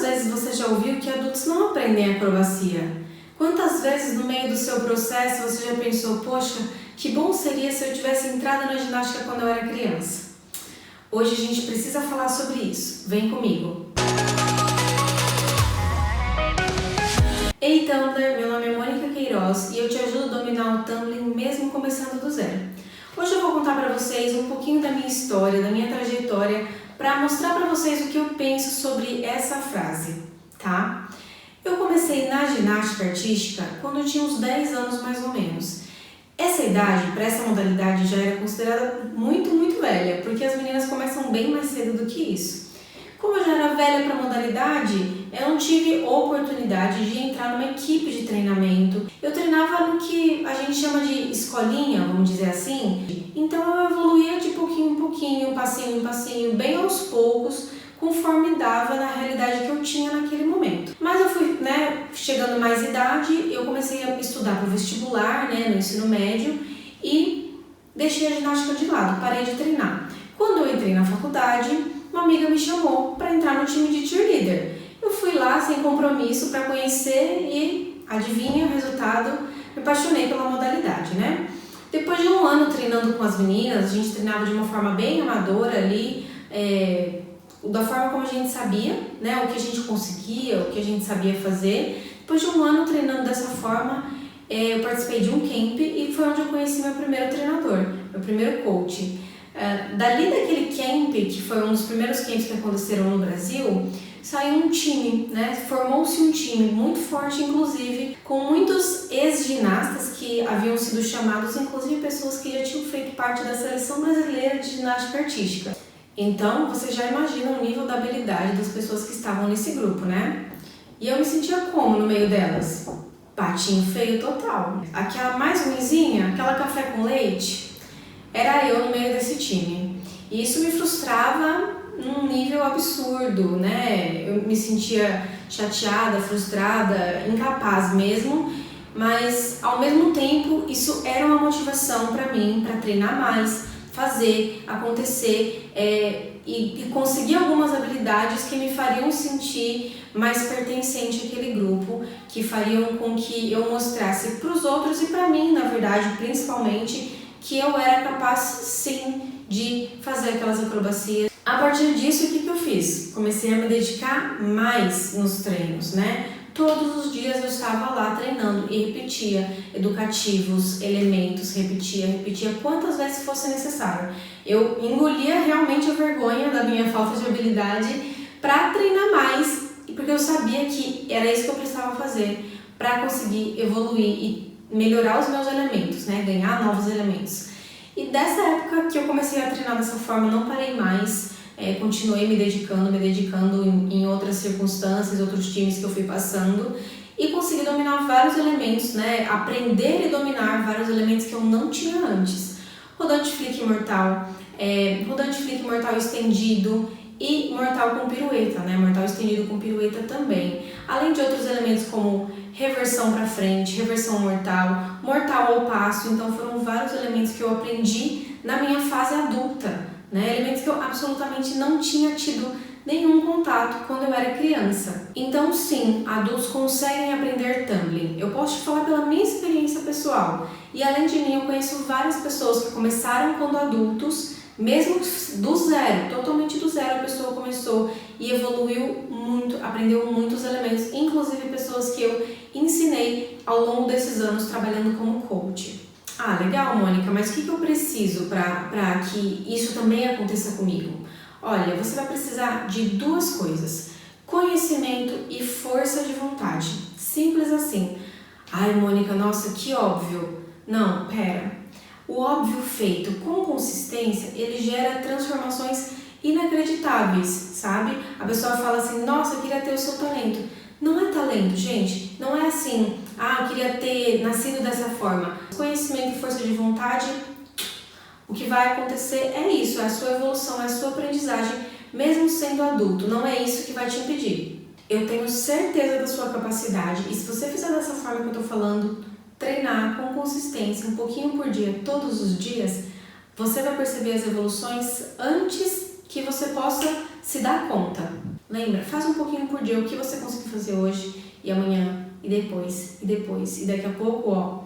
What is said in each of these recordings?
vezes você já ouviu que adultos não aprendem acrobacia? Quantas vezes no meio do seu processo você já pensou, poxa, que bom seria se eu tivesse entrado na ginástica quando eu era criança? Hoje a gente precisa falar sobre isso. Vem comigo! Ei Tumblr, meu nome é Mônica Queiroz e eu te ajudo a dominar o Tumbling mesmo começando do zero. Hoje eu vou contar para vocês um pouquinho da minha história, da minha trajetória, para mostrar para vocês o que eu penso sobre essa frase, tá? Eu comecei na ginástica artística quando eu tinha uns 10 anos mais ou menos. Essa idade, para essa modalidade, já era considerada muito velha, porque as meninas começam bem mais cedo do que isso. Como eu já era velha para a modalidade, eu não tive oportunidade de entrar numa equipe de treinamento. Eu treinava no que a gente chama de escolinha, vamos dizer assim. Então eu evoluía de pouquinho em pouquinho, passinho em passinho, bem aos poucos, conforme dava na realidade que eu tinha naquele momento. Mas eu fui, chegando mais idade, eu comecei a estudar para o vestibular, no ensino médio, e deixei a ginástica de lado, parei de treinar. Quando eu entrei na faculdade, uma amiga me chamou para entrar no time de cheerleader. Eu fui lá sem compromisso para conhecer e, adivinha o resultado, me apaixonei pela modalidade, Depois de um ano treinando com as meninas, a gente treinava de uma forma bem amadora ali, da forma como a gente sabia, o que a gente conseguia, o que a gente sabia fazer. Depois de um ano treinando dessa forma, eu participei de um camp e foi onde eu conheci meu primeiro treinador, meu primeiro coach. Dali daquele camp, que foi um dos primeiros camps que aconteceram no Brasil, saiu um time, formou-se um time muito forte, inclusive, com muitos ex-ginastas que haviam sido chamados, inclusive pessoas que já tinham feito parte da seleção brasileira de ginástica artística. Então, você já imagina o nível da habilidade das pessoas que estavam nesse grupo, E eu me sentia como no meio delas? Patinho feio total. Aquela mais ruinzinha, aquela café com leite, era eu no meio desse time. E isso me frustrava num nível absurdo, Eu me sentia chateada, frustrada, incapaz mesmo, mas ao mesmo tempo isso era uma motivação para mim, para treinar mais, fazer acontecer e conseguir algumas habilidades que me fariam sentir mais pertencente àquele grupo, que fariam com que eu mostrasse para os outros e para mim, na verdade, principalmente, que eu era capaz sim de fazer aquelas acrobacias. A partir disso, o que eu fiz? Comecei a me dedicar mais nos treinos, Todos os dias eu estava lá treinando e repetia educativos, elementos, repetia quantas vezes fosse necessário. Eu engolia realmente a vergonha da minha falta de habilidade para treinar mais, porque eu sabia que era isso que eu precisava fazer para conseguir evoluir e melhorar os meus elementos, ganhar novos elementos. E dessa época que eu comecei a treinar dessa forma, não parei mais, continuei me dedicando em outras circunstâncias, outros times que eu fui passando e consegui dominar vários elementos, aprender e dominar vários elementos que eu não tinha antes. Rodante flick mortal, rodante flick mortal estendido e mortal com pirueta, mortal estendido com pirueta também. Além de outros elementos como reversão para frente, reversão mortal, mortal ao passo. Então foram vários elementos que eu aprendi na minha fase adulta, elementos que eu absolutamente não tinha tido nenhum contato quando eu era criança. Então sim, adultos conseguem aprender tumbling. Eu posso te falar pela minha experiência pessoal. E além de mim, eu conheço várias pessoas que começaram quando adultos, mesmo do zero, totalmente do zero, a pessoa começou e evoluiu muito, aprendeu muitos elementos, inclusive pessoas que eu ensinei ao longo desses anos trabalhando como coach. Ah, legal, Mônica, mas o que eu preciso para que isso também aconteça comigo? Olha, você vai precisar de duas coisas: conhecimento e força de vontade. Simples assim. Ai, Mônica, nossa, que óbvio. Não, pera. O óbvio feito com consistência, ele gera transformações inacreditáveis, sabe? A pessoa fala assim, nossa, eu queria ter o seu talento. Não é talento, gente. Não é assim, eu queria ter nascido dessa forma. Conhecimento e força de vontade, o que vai acontecer é isso, é a sua evolução, é a sua aprendizagem, mesmo sendo adulto. Não é isso que vai te impedir. Eu tenho certeza da sua capacidade e se você fizer dessa forma que eu tô falando, treinar com consistência, um pouquinho por dia, todos os dias, você vai perceber as evoluções antes que você possa se dar conta. Lembra? Faz um pouquinho por dia, o que você conseguir fazer hoje e amanhã, e depois, e daqui a pouco, ó,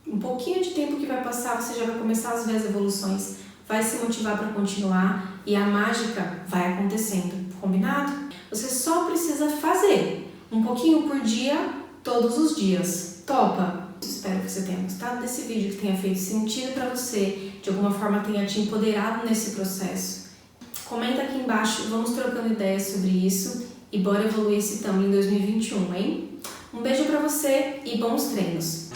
um pouquinho de tempo que vai passar, você já vai começar a ver as evoluções, vai se motivar para continuar e a mágica vai acontecendo, combinado? Você só precisa fazer um pouquinho por dia, todos os dias. Topa? Espero que você tenha gostado desse vídeo, que tenha feito sentido para você, de alguma forma tenha te empoderado nesse processo. Comenta aqui embaixo, vamos trocando ideias sobre isso e bora evoluir esse Tumbling em 2021, hein? Um beijo pra você e bons treinos!